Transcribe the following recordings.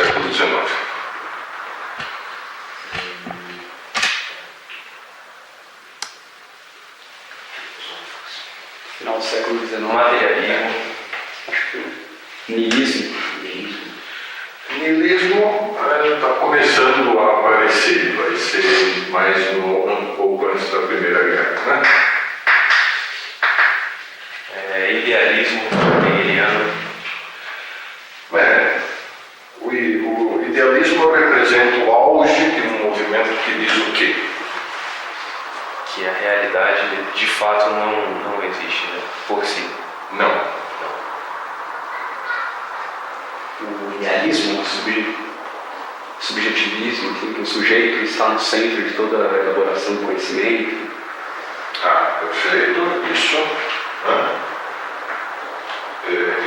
século XIX. Final do século XIX. Materialismo. Niilismo. Niilismo está começando a aparecer, vai ser mais um pouco antes da Primeira Guerra, né? Idealismo hegeliano. O idealismo representa o auge de um movimento que diz o quê? Que a realidade de fato não existe, né? Por si. Não. O idealismo, o subjetivismo, que o sujeito está no centro de toda a elaboração do conhecimento. Perfeito, isso.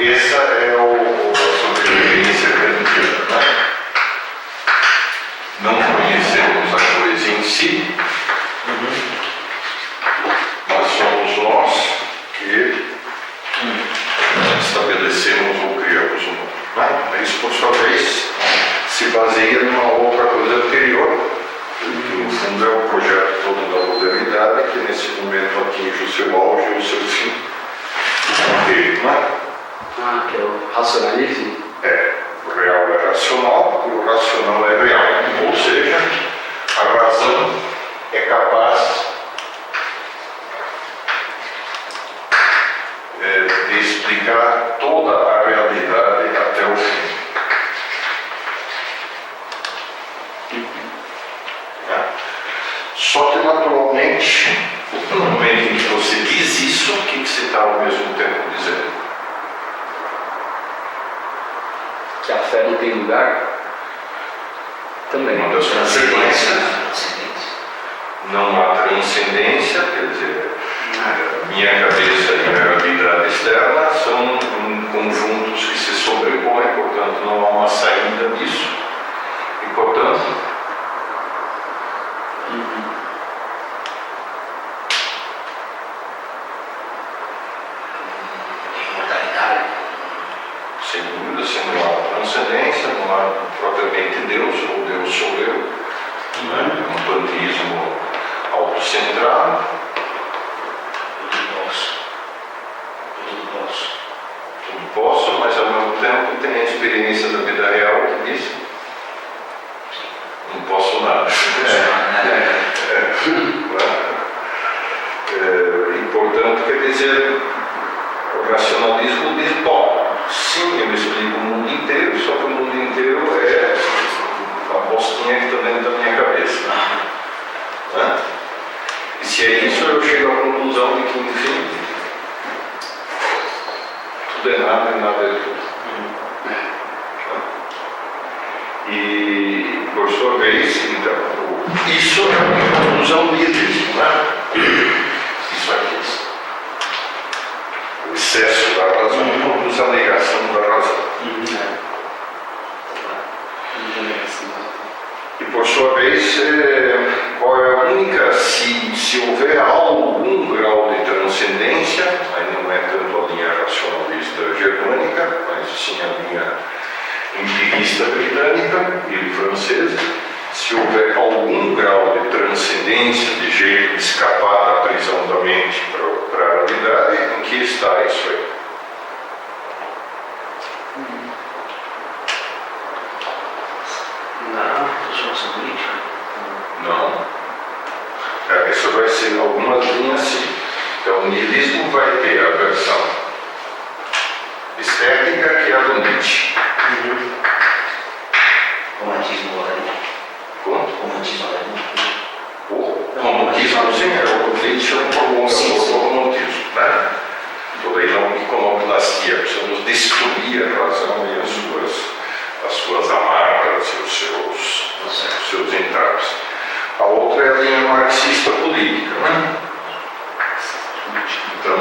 Essa é a sobrevivência kantiana, né? Não conhecemos a coisa em si, mas somos nós que estabelecemos ou criamos o mundo, né? Isso, por sua vez, se baseia numa outra coisa anterior, que no fundo é o projeto todo da modernidade, que nesse momento atinge o seu auge e o seu fim. Que é o racionalismo. O real é racional e o racional é real. Ou seja, a razão é capaz de explicar toda a realidade até o fim. Só que, naturalmente, no momento em que você diz isso, o que você está ao mesmo tempo dizendo? Que a fé não tem lugar. Também. Uma das consequências, não há transcendência, quer dizer, minha cabeça e a realidade externa são conjuntos que se sobrepõem, portanto não há uma saída disso. E, portanto, sem dúvida, se não há transcendência, não há propriamente Deus, ou Deus sou eu, né? Um panteísmo autocentrado. Tudo posso, mas ao mesmo tempo tem a experiência da vida real que diz: não posso nada. E portanto, quer dizer, o racionalismo diz: bom, sim, eu explico o mundo inteiro, só que o mundo inteiro é uma bostinha que está dentro da minha cabeça. E se é isso, eu chego à conclusão de que, enfim, tudo é nada e nada é tudo. E, por sua vez, então, isso é uma conclusão do idealismo, né? Isso aqui. O excesso da razão conduz à negação da razão. E, por sua vez, qual é a única, se houver algum grau de transcendência, aí não é tanto a linha racionalista germânica, mas sim a linha empirista britânica e francesa, se houver algum grau de transcendência, de jeito de escapar da prisão da mente para a realidade, em que está isso aí? Na transformação política. Não. Isso vai ser algumas linhas sim. Então o niilismo vai ter a versão estética, que é a do Nietzsche. Romantismo alemão. Como? Romantismo alemão. O romantismo, sim, o Nietzsche é um prolongador do romantismo, né? Toda a iconoclastia, precisamos destruir a razão e as suas amarras e os seus entraves. A outra é a linha marxista política, né? Então,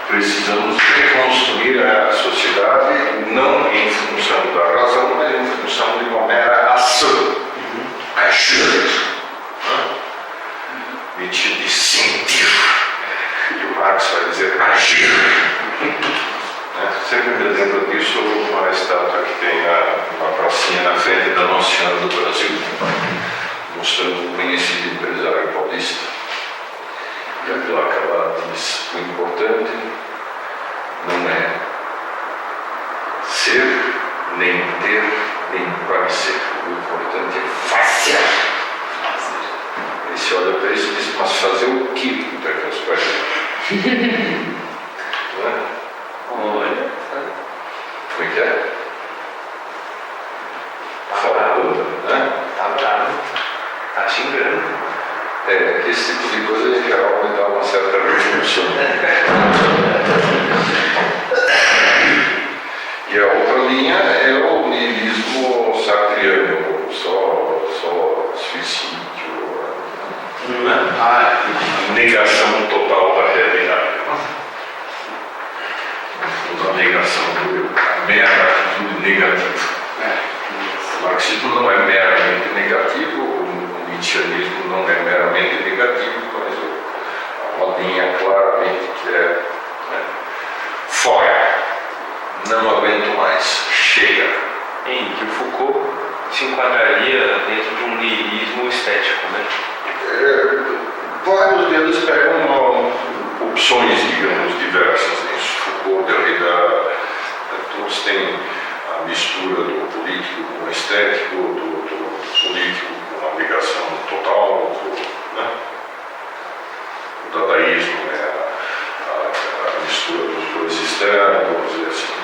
precisamos reconstruir a sociedade não em função da razão, mas em função de uma mera ação. Agir. Nietzsche diz sentir. E o Marx vai dizer agir. Né? Sempre me lembro disso uma estátua que tem uma pracinha na frente da Nossa Senhora do Brasil, mostrando o conhecido empresário paulista. E aquilo acaba diz: o importante não é ser, nem ter, nem parecer. O importante é fazer. Aí você olha para isso e diz: mas fazer o que daquelas coisas? Não é? Olha, Como é que é? tá bravo, Né? tá bravo, tá xingando. Esse tipo de coisa em geral me dá uma certa repulsão. E a outra linha é o niilismo sartreano, só suicídio, né? Negação total da realidade. A negação a mera atitude negativa. O marxismo não é meramente negativo, o nietzscheanismo não é meramente negativo, mas há uma linha claramente que é, né, fora, não aguento mais, chega. Em que o Foucault se enquadraria dentro de um niilismo estético, né? Vários deles pegam opções, digamos, diversas nisso. Foucault, Derrida, todos têm a mistura do político com o estético, do político com a negação total, né? O dadaísmo é a mistura dos dois externos e assim.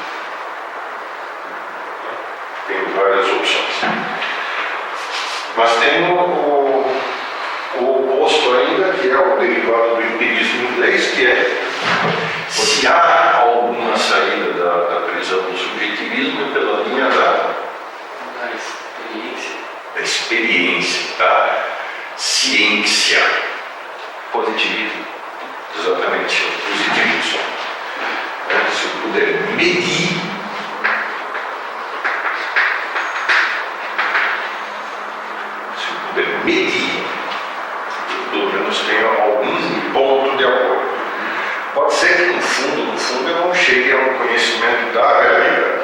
Tem várias opções. Mas tem o oposto ainda, que é o derivado do empirismo inglês, que é: se há alguma saída da prisão do subjetivismo, é pela linha da experiência, da ciência. Positivismo. Exatamente, o positivismo. Se eu puder medir pelo menos tenho algum ponto de acordo. Pode ser que no fundo eu não chegue a um conhecimento da realidade,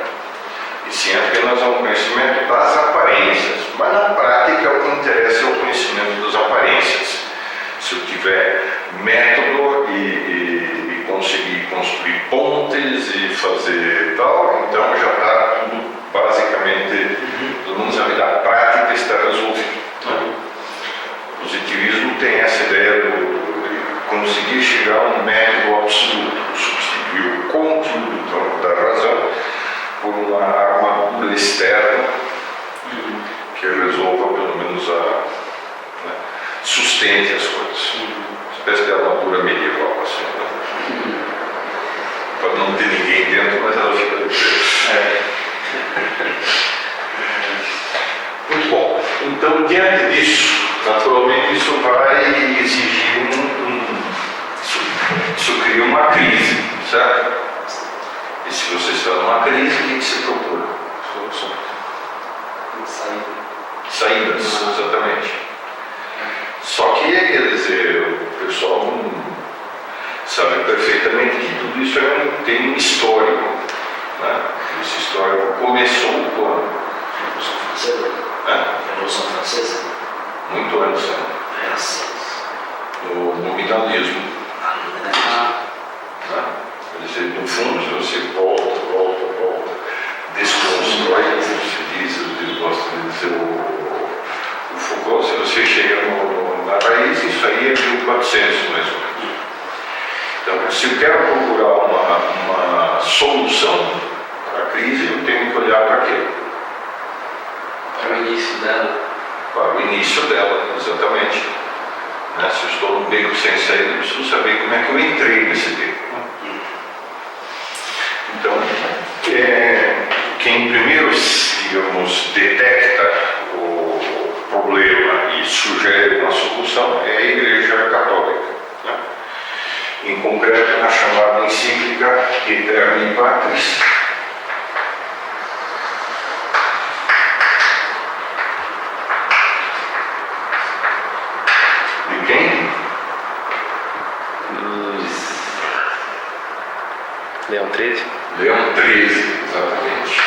e sim apenas a um conhecimento das aparências, mas na prática o que interessa é o conhecimento das aparências. Se eu tiver método e conseguir construir pontes e fazer tal, então já está tudo basicamente, pelo menos a vida prática está resolvida. O positivismo tem essa ideia de conseguir chegar a um método absoluto, substituir o conteúdo da razão por uma armadura externa que resolva, pelo menos, sustente as coisas. Uma espécie de armadura medieval, assim, né? Para não ter ninguém dentro, mas ela fica de pé. Muito bom. Então, diante disso, naturalmente isso vai exigir isso cria uma crise, certo? E se você está numa crise, o que se procura? Soluções. Saídas, exatamente. Só que, quer dizer, o pessoal não sabe perfeitamente que tudo isso tem um histórico, né? Esse histórico começou quando? Revolução Francesa. Revolução Francesa. Muito antes, né? No nominalismo. Né? Quer dizer, no fundo, se você volta, desconstrói, como se diz, eu gosto de dizer o Foucault, se você chega na raiz, isso aí é 1400 mais ou menos. Então, se eu quero procurar uma solução para a crise, eu tenho que olhar para quê? Para o início dela. Para o início dela, exatamente. Né? Se eu estou num beco sem saída, eu preciso saber como é que eu entrei nesse beco. Então, quem primeiro, digamos, detecta o problema e sugere uma solução é a Igreja Católica. Né? Em concreto, na chamada encíclica Aeterni Patris. De quem? Leão 13? Leão 13, exatamente.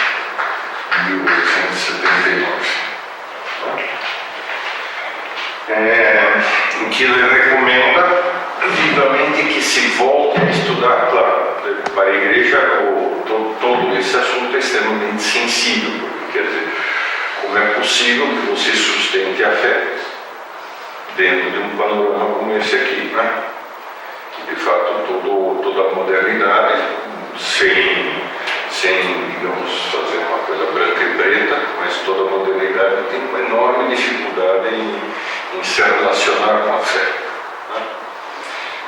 1879. Em que ele recomenda vivamente que se volte a estudar, claro, para a igreja todo esse assunto é extremamente sensível, porque, quer dizer, como é possível que você sustente a fé dentro de um panorama como esse aqui, né? De fato, toda a modernidade, sem, digamos, fazer uma coisa branca e preta, mas toda a modernidade tem uma enorme dificuldade em se relacionar com a fé. Né?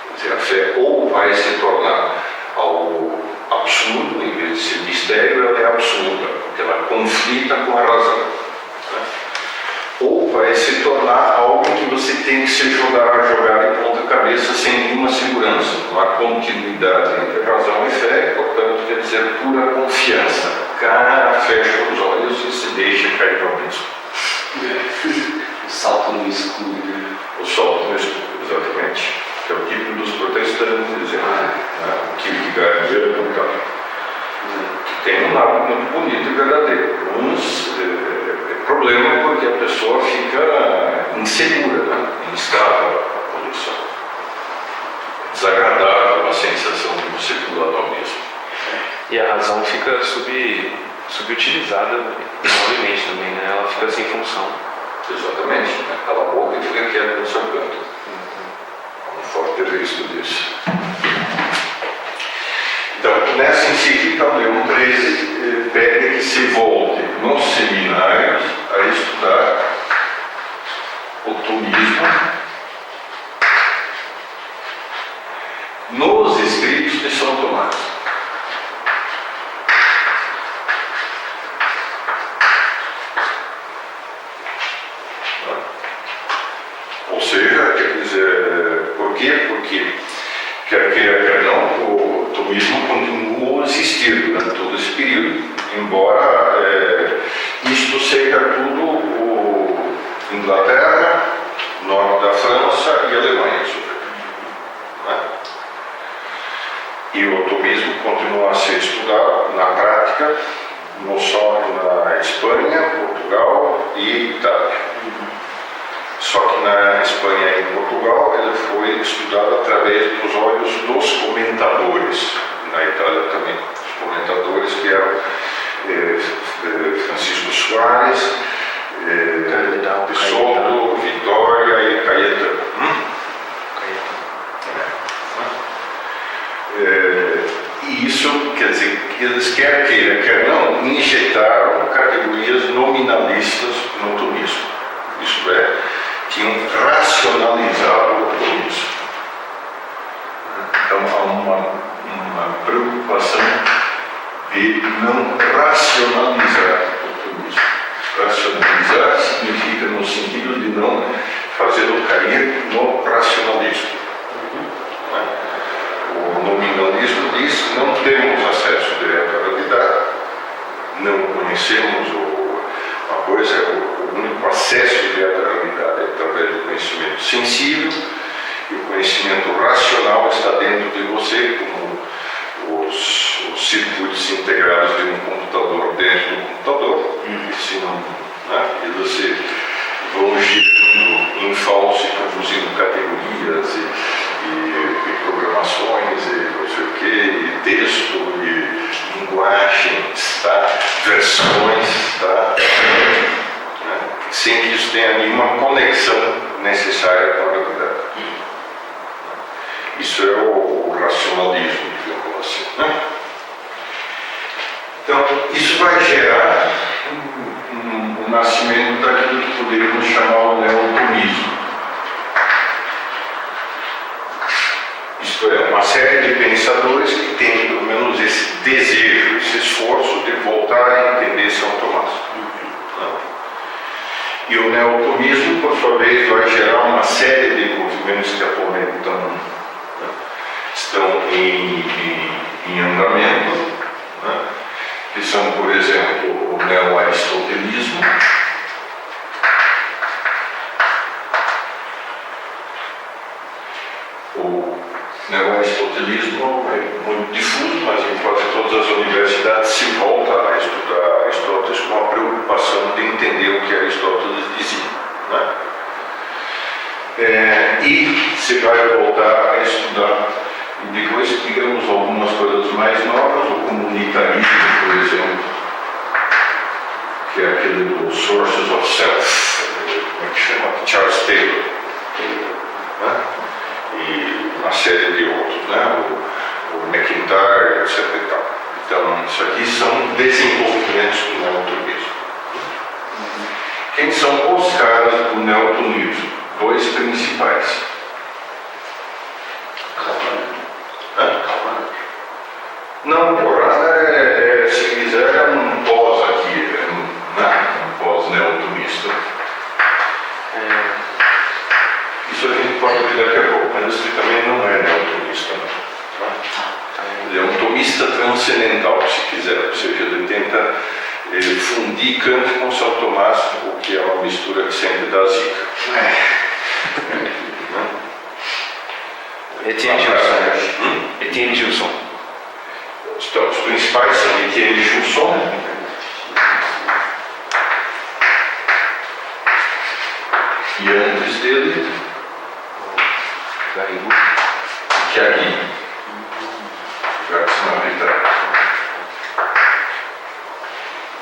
Quer dizer, a fé ou vai se tornar algo absurdo, em vez de ser mistério, ela é absurda, porque ela conflita com a razão. Né? Ou vai se tornar algo em que você tem que se jogar de ponta cabeça sem nenhuma segurança. Não há continuidade entre razão e fé, portanto, quer dizer, pura confiança. O cara fecha os olhos e se deixa cair no abismo. O salto no escuro. O salto no escuro, exatamente. Que é o tipo dos protestantes, né? O Kierkegaard e tal. Que tem um lado muito bonito e verdadeiro. Uns problema porque a pessoa fica insegura, né? Instável a condição. Desagradável a sensação de você pular do abismo. E a razão fica subutilizada enormemente também, né? Ela fica sem função. Exatamente, né? Cala a boca e fica quieto no seu canto. Há um forte risco disso. Então, nessa encíclica, Leão 13 pede que se volte nos seminários a estudar o tomismo nos escritos de São Tomás. Ou seja, quer dizer, por quê? Porque, quer queira, quer não, o tomismo continuou a existir durante todo esse período, embora isto seja tudo Inglaterra, norte da França e Alemanha, né? E o tomismo continua a ser estudado na prática, não só na Espanha, Portugal e Itália. Só que na Espanha e em Portugal ele foi estudado através dos olhos dos comentadores. Na Itália também, os comentadores que eram Francisco Soares, Pissotto, Vitória e Caetano. E isso, quer dizer, eles quer queira, quer não, injetaram categorias nominalistas no tomismo. Isto é, tinham racionalizado o tomismo. Então há uma preocupação de não racionalizar o tomismo. Racionalizar significa no sentido de não fazê-lo cair no racionalismo. O nominalismo diz que não temos acesso direto à realidade, não conhecemos uma coisa, o único acesso direto à realidade é através do conhecimento sensível, e o conhecimento racional está dentro de você, como os circuitos integrados de um computador dentro do computador, e se não, né, eles vão girando em falso, produzindo categorias e programações, e não sei o que, e texto, e linguagens, tá? Versões, tá? Né? Sem que isso tenha nenhuma conexão necessária com a realidade. Isso é o racionalismo, digamos assim. Né? Então, isso vai gerar um nascimento daquilo que poderíamos chamar o neotomismo. Isto é, uma série de pensadores que têm pelo menos esse desejo, esse esforço de voltar a entender São Tomás. E o neotomismo, por sua vez, vai gerar uma série de movimentos que atualmente estão em andamento, né? Que são, por exemplo, o neo-aristotelismo, o neo-aristotelismo é muito difuso, mas em aqui você vai voltar a estudar. E depois, digamos, algumas coisas mais novas, o comunitarismo, por exemplo, que é aquele do Sources of Self, como é que chama? Charles Taylor, né? E uma série de outros, né? O McIntyre, etc. E tal. Então, isso aqui são desenvolvimentos do neoplatonismo. Quem são os caras do neoplatonismo? Dois principais. Não, Corana se quiser, é um pós aqui, um pós-neoplatonismo. Isso a gente pode ver daqui a pouco, mas isso também não é neoplatonismo. Ele é um tomista transcendental, se quiser, ou seja, ele tenta fundir Kant com São Tomás, o que é uma mistura que sempre dá zica. Etienne Gilson. Etienne Gilson. Então, os principais são Etienne Gilson, e antes dele, Chiari, Jacques Maritain.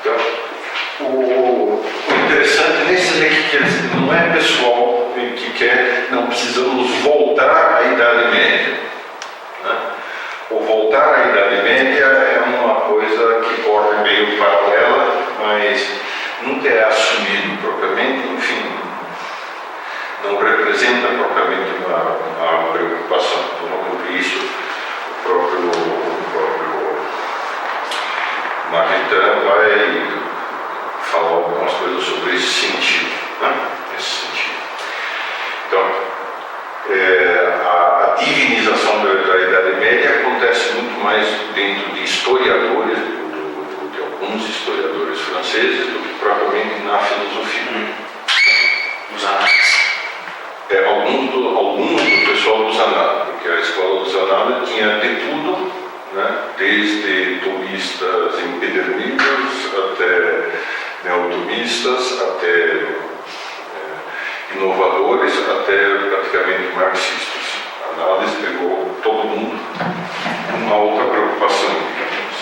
Então, o interessante nesses aqui que não é pessoal que quer, não precisamos voltar à Idade Média. Né? O voltar à Idade Média é uma coisa que corre meio paralela, mas nunca é assumido propriamente, enfim, não representa propriamente uma preocupação. Por isso, o próprio Maritain vai falar algumas coisas sobre esse sentido, né? Esse sentido. Então, a divinização da Idade Média acontece muito mais dentro de historiadores, de alguns historiadores franceses, do que propriamente na filosofia. Os análises. Alguns do pessoal dos análises, porque a escola dos análises tinha de tudo, né? Desde tomistas empedernidos até neotomistas, até inovadores, até praticamente marxistas. A análise pegou todo mundo com uma outra preocupação, digamos.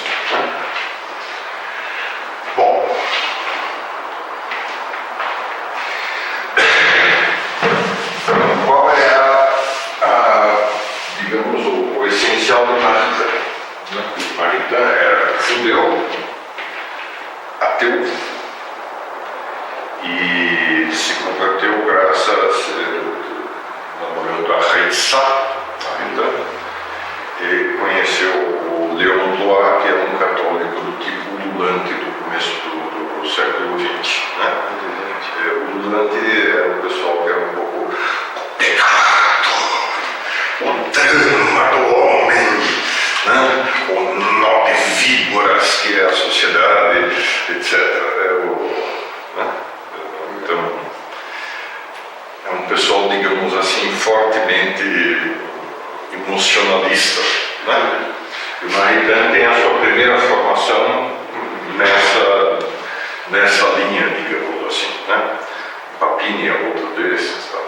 Bom, qual é digamos, o essencial de Maritain? Maritain era judeu, ateu, e se converteu graças namorando a Reitzá, e conheceu o Léon Blois, que era um católico do tipo ululante do começo do século XX. Né? O ululante era o pessoal que era um pouco o pecado, o drama do homem, né? O nó de víboras que é a sociedade, etc. Então, é um pessoal, digamos assim, fortemente emocionalista. Né? E o Maritain tem a sua primeira formação nessa linha, digamos assim. Né? Papini é outro desses. Tá?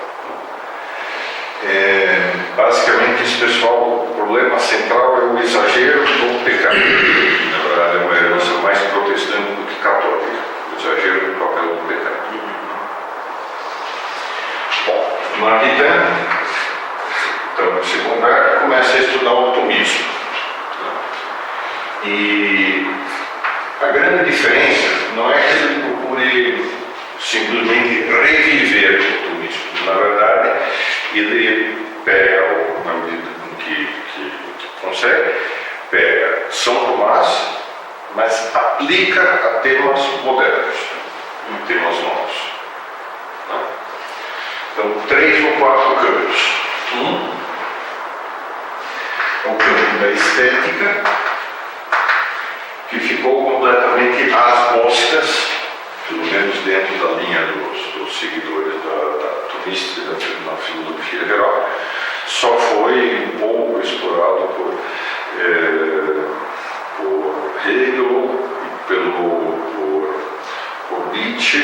Basicamente, esse pessoal, o problema central é o exagero do pecado. Na verdade, é uma herança mais protestante do que católica. O exagero do papel do pecado. Bom, Maritain, então, se converte, começa a estudar o tomismo. E a grande diferença não é que ele procure simplesmente reviver o tomismo. Na verdade, ele pega, na medida que consegue, pega São Tomás, mas aplica a temas modernos, temas novos. Então, 3 ou 4 campos. É o campo da estética, que ficou completamente às moscas, pelo menos dentro da linha dos seguidores da tomista na filosofia geral, só foi um pouco explorado por Hegel e por Nietzsche.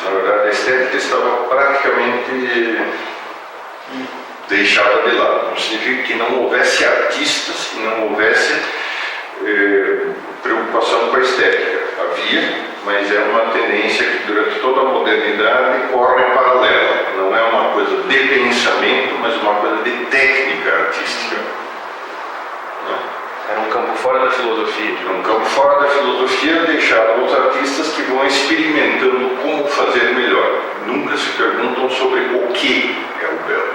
Na verdade, a estética estava praticamente deixada de lado. Não significa que não houvesse artistas, que não houvesse preocupação com a estética. Havia, mas é uma tendência que durante toda a modernidade corre paralela. Não é uma coisa de pensamento, mas uma coisa de técnica artística. Era um campo fora da filosofia. É um campo fora da filosofia deixado aos artistas que vão experimentando como fazer melhor. Nunca se perguntam sobre o que é o belo,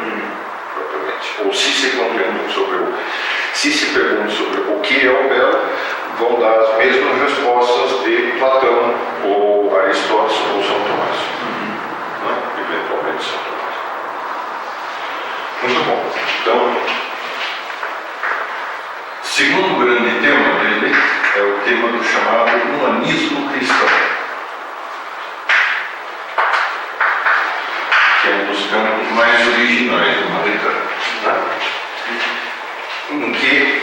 propriamente. Ou se perguntam sobre o... Se se perguntam sobre o que é o belo, vão dar as mesmas respostas de Platão, ou Aristóteles, ou São Tomás. Eventualmente São Tomás. Muito bom. Então, segundo grande tema dele é o tema do chamado humanismo cristão, que é um dos campos mais originais do Maritain, em que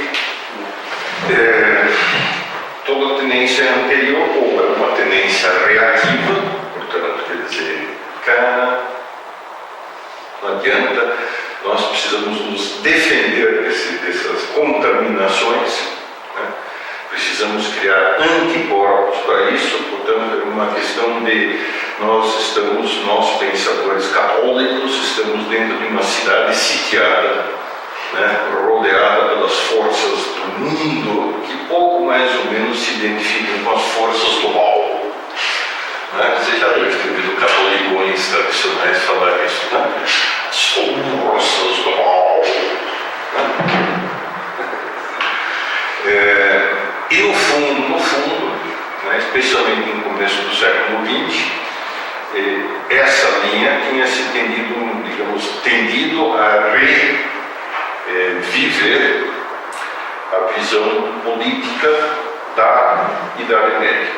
toda a tendência anterior, ou é uma tendência reativa, portanto, quer dizer, não adianta, nós precisamos nos defender dessas contaminações, precisamos criar anticorpos para isso, portanto, é uma questão de nós pensadores católicos, estamos dentro de uma cidade sitiada, rodeada pelas forças do mundo, que pouco mais ou menos se identificam com as forças do mal. Você já deve ter ouvido catolicões tradicionais falar isso, as forças do mal. E no fundo, especialmente no começo do século XX, essa linha tinha se tendido a reviver a visão política da Idade Média,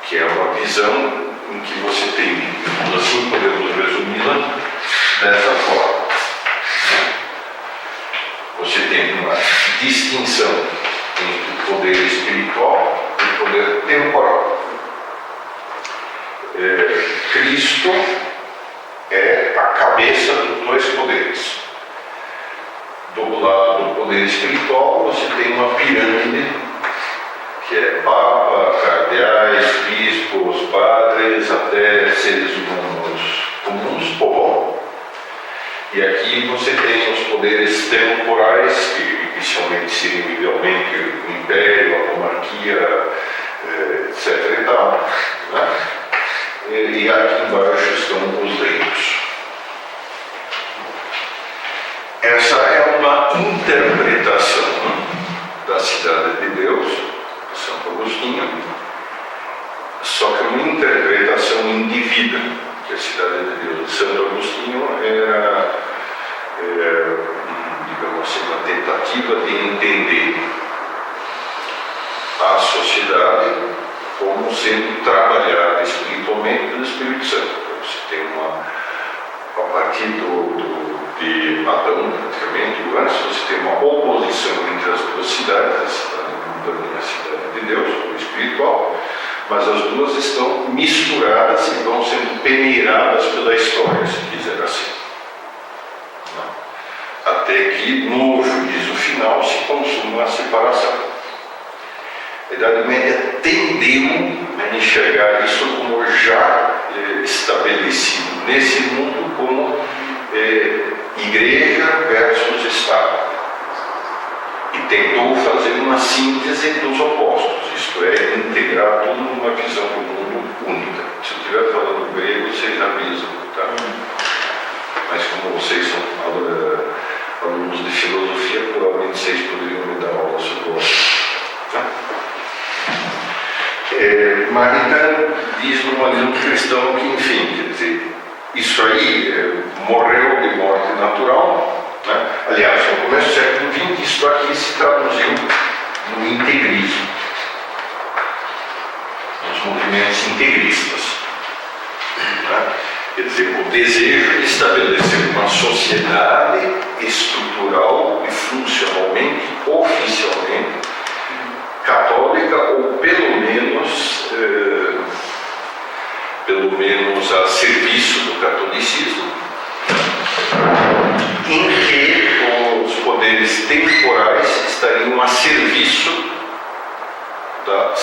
que é uma visão em que você tem, assim podemos resumi-la dessa forma. Você tem uma distinção entre o poder espiritual e o poder temporal. Cristo é a cabeça dos dois poderes. Do lado do poder espiritual, você tem uma pirâmide, que é papa, cardeais, bispos, padres, até seres humanos comuns, povão. E aqui você tem os poderes temporais, que inicialmente seriam idealmente o império, a monarquia, etc. e tal. E aqui embaixo estão os reinos. Essa é uma interpretação da Cidade de Deus, de Santo Agostinho, só que uma interpretação indevida, que a Cidade de Deus de Santo Agostinho era, digamos assim, uma tentativa de entender a sociedade como sendo trabalhada espiritualmente pelo Espírito Santo. Então, você tem a partir de Adão, praticamente, antes, você tem uma oposição entre as duas cidades, a cidade mundana e a cidade de Deus, o espiritual, mas as duas estão misturadas e vão sendo peneiradas pela história, se quiser assim. Até que, no juízo final, se consuma a separação. A Idade Média tendeu a enxergar isso como já estabelecido nesse mundo como igreja versus Estado. E tentou fazer uma síntese dos opostos, isto é, integrar tudo numa visão do mundo única. Se eu estiver falando grego, vocês avisam, tá? Mas como vocês são alunos de filosofia, provavelmente vocês poderiam me dar aula sobre o assunto. Tá? Maritain diz no humanismo cristão que, enfim, quer dizer, isso aí morreu de morte natural, Aliás, no começo do século XX, isso aqui se traduziu no integrismo, nos movimentos integristas. Quer dizer, o desejo de estabelecer uma sociedade estrutural e funcionalmente, oficialmente, católica, ou pelo menos a serviço do catolicismo,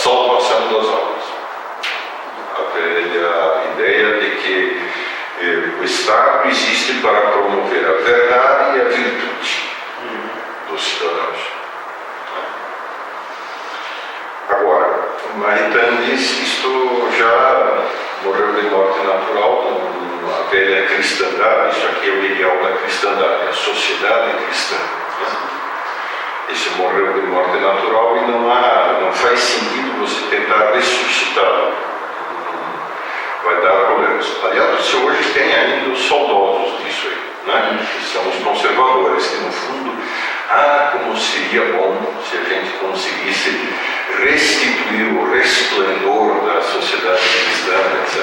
salvação das almas. A ideia de que o Estado existe para promover a verdade e a virtude dos cidadãos. Agora, Maritain diz que isto já morreu de morte natural na velha cristandade. Isso aqui é o ideal da cristandade, a sociedade cristã. Esse morreu de morte natural e não faz sentido você tentar ressuscitá-lo. Vai dar problemas. Aliás, você hoje tem ainda os saudosos disso aí, né? Que são os conservadores, que no fundo, como seria bom se a gente conseguisse restituir o resplendor da sociedade cristã, etc.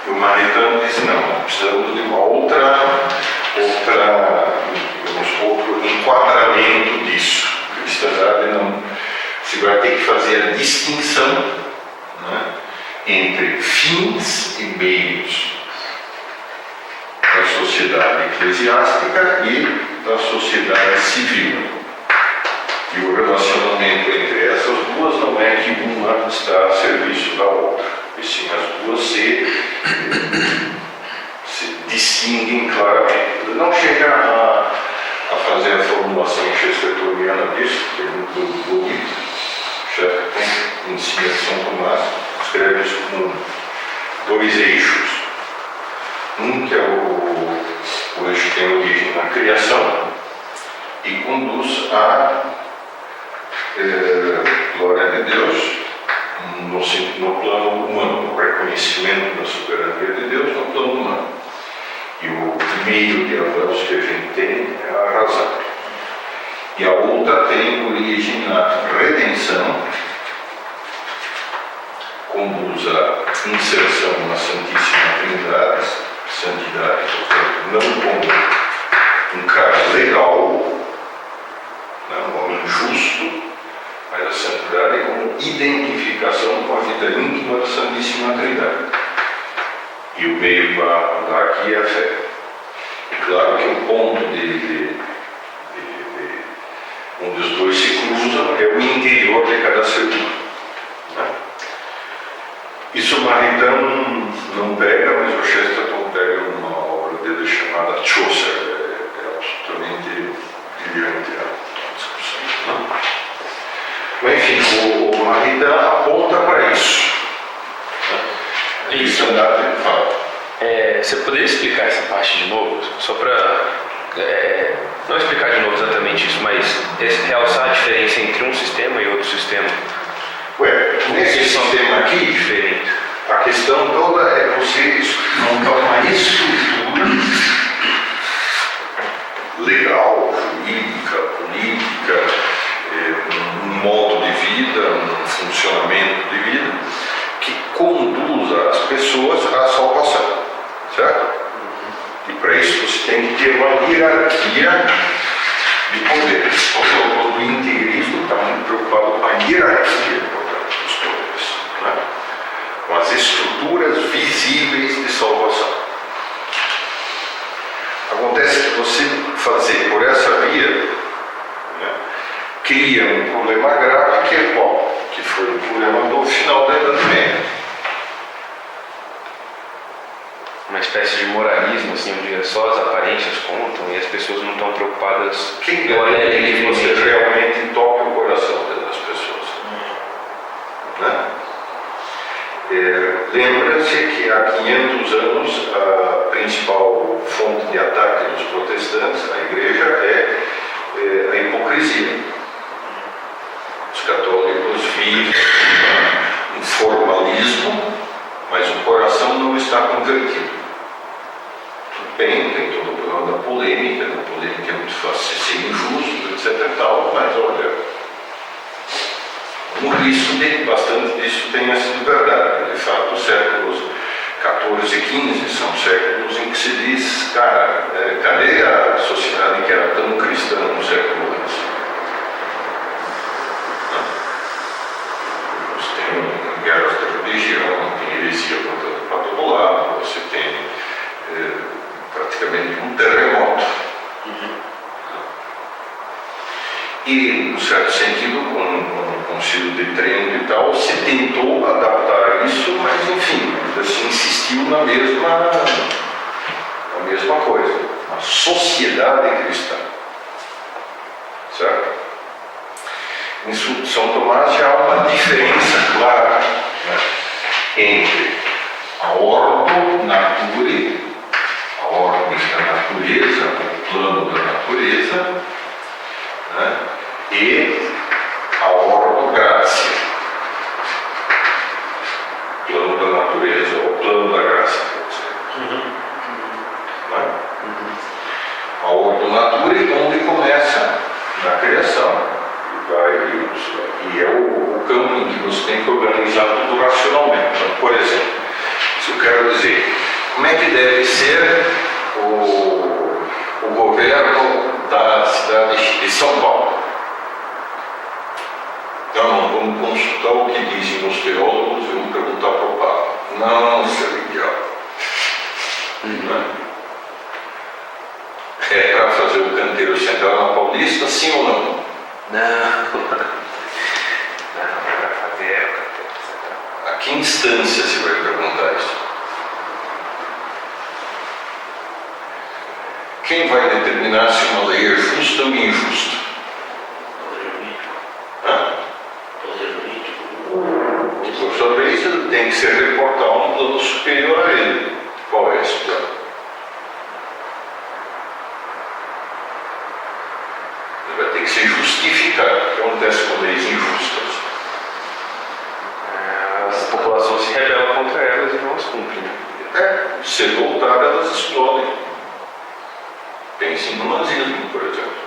O Maritain diz, não, precisamos de uma outro enquadramento disso. A cristandade não... Você vai ter que fazer a distinção, né, entre fins e meios da sociedade eclesiástica e da sociedade civil. E o relacionamento entre essas duas não é que uma está a serviço da outra, e sim as duas se distinguem claramente. Não chega a fazer a formulação chestertoniana disso, que é muito bonito. Chesterton ensina São Tomás, escreve isso como dois eixos. Um que é o eixo que tem origem na criação e conduz à glória de Deus no plano humano, o reconhecimento da soberania de Deus no plano humano. E o meio de avanço que a gente tem é a razão. E a outra tem origem na redenção, conduz à inserção na Santíssima Trindade, santidade, portanto, não como um cara legal, um homem justo, mas a santidade como identificação com a vida íntima da Santíssima Trindade. E o meio para andar aqui é a fé. E claro que o ponto onde os dois se cruzam é o interior de cada ser humano. Né? Isso Maritain não pega, mas o Chesterton pega uma obra dele chamada Chaucer. É absolutamente brilhante a discussão. Né? Mas enfim, o Maritain aponta para isso. Isso. Você poderia explicar essa parte de novo? Só para não explicar de novo exatamente isso, mas realçar a diferença entre um sistema e outro sistema. Nesse sistema aqui, diferente. A questão toda é você montar uma estrutura legal, jurídica, política, um modo de vida, um funcionamento de vida que conduza as pessoas à salvação, certo? E para isso você tem que ter uma hierarquia de poder. O integrismo está muito preocupado com a hierarquia, portanto, dos poderes, né? Com as estruturas visíveis de salvação. Acontece que você fazer por essa via, né, cria um problema grave que é qual? Que foi o problema do final da Idade Média. Uma espécie de moralismo, assim, onde só as aparências contam e as pessoas não estão preocupadas. Quem garante que você realmente toque o coração das pessoas? Né? Lembra-se que há 500 anos a principal fonte de ataque dos protestantes à igreja é a hipocrisia. Os católicos vivem um formalismo, mas o coração não está convertido. Tudo bem, tem todo o problema da polêmica, é muito fácil ser injusto, etc. e tal, mas olha, um risco de bastante disso tenha sido verdade. De fato, os séculos 14 e 15 são séculos em que se diz, cara, cadê a sociedade que era tão cristã no século antes? Você tem guerras de religião, tem heresia para todo lado, você tem praticamente um terremoto. E, em certo sentido, com o Concílio de Trento e tal, se tentou adaptar isso, mas, enfim, ainda se insistiu na mesma coisa, a sociedade cristã. Certo? Em São Tomás já há uma diferença clara, né, entre a ordo naturae, a ordem da natureza, o plano da natureza, né, e a ordo gratia, o plano da natureza ou o plano da graça, pode ser. Né? A ordo naturae, onde começa na criação, e é o campo em que você tem que organizar tudo racionalmente. Então, por exemplo, se eu quero dizer, como é que deve ser o governo da cidade de São Paulo? Então, vamos consultar o que dizem os teólogos e vamos perguntar para o Papa. Não, seu idiota. É para fazer o canteiro central na Paulista, sim ou não? Não, não, para fazer o canteiro central. A que instância se vai perguntar isso? Quem vai determinar se uma lei é justa ou injusta? Poder jurídico. Sobre isso tem que ser reportado a um plano superior a ele. Qual é esse plano? Ele vai ter que se justificar. O que acontece com leis injustas? As populações se rebelam contra elas e não as cumprem. Cedo ou tarde elas explodem. Pense no nazismo, por exemplo.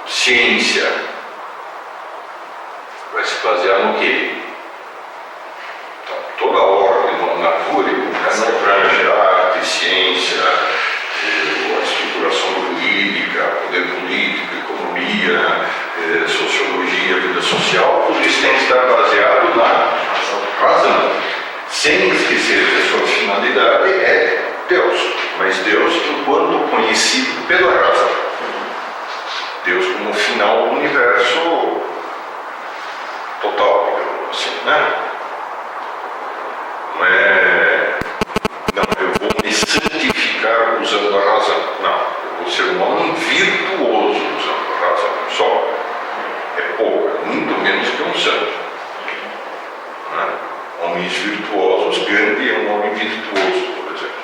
Ciência vai se basear no quê? Então, toda a ordem do natura, essa abrange arte, ciência, a estruturação jurídica, poder político, economia, sociologia, vida social, tudo isso tem que estar baseado na razão. Sem esquecer que a sua finalidade é Deus, mas Deus enquanto conhecido pela razão. Deus como final do universo total, digamos assim, né? Não, eu vou me santificar usando a razão. Não, eu vou ser um homem virtuoso usando a razão. Só. É pouco, é muito menos que um santo. Né? Homens virtuosos, Gandhi é um homem virtuoso, por exemplo.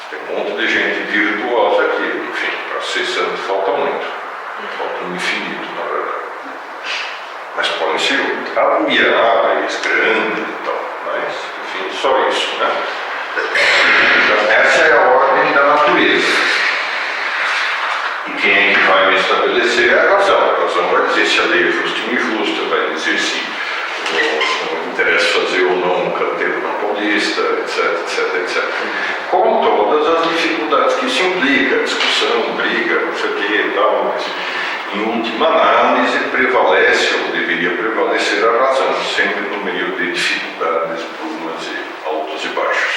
Tem um monte de gente virtuosa aqui, enfim, para ser santo falta muito. Falta um infinito, na verdade. Mas podem ser admiráveis, grandes e tal. Mas, enfim, só isso, né? Então, essa é a ordem da natureza. E quem é que vai me estabelecer é a razão. A razão vai dizer se a lei é justa ou injusta, vai dizer se não interessa fazer ou não um canteiro na Paulista, etc. Com todas as dificuldades que isso implica, discussão, briga, não sei o que e tal, mas em última análise prevalece ou deveria prevalecer a razão, sempre no meio de dificuldades, brumas e altos e baixos.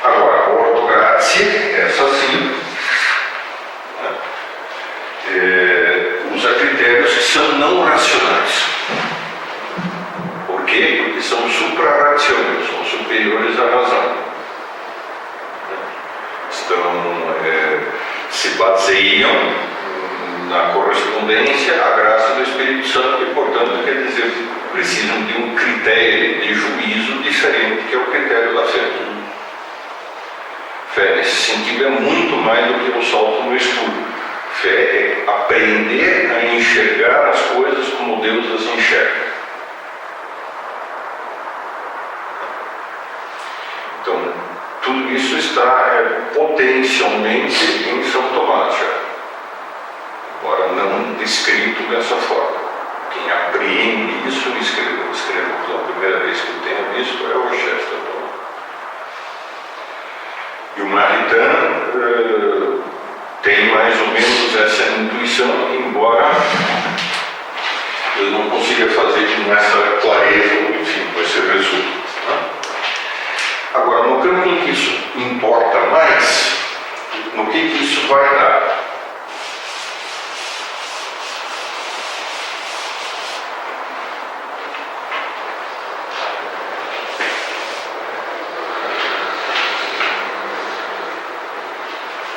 Agora, a ortográcia, essa sim, usa critérios que são não racionais. Por quê? Porque são supra-racionais, são superiores à razão. Se baseiam na correspondência à graça do Espírito Santo e, portanto, quer dizer, precisam de um critério de juízo diferente, que é o critério da fé. Fé, nesse sentido, é muito mais do que o salto no escuro. Fé é aprender a enxergar as coisas como Deus as enxerga. Então, tudo isso está potencialmente em São Tomás já, embora não descrito dessa forma. Quem apreende isso escreveu pela primeira vez que eu tenho visto é o Chesterton. E o Maritain tem mais ou menos essa intuição, embora eu não consiga fazer com essa clareza, enfim, com esse resumo. Agora, no campo em que isso importa mais, no que isso vai dar?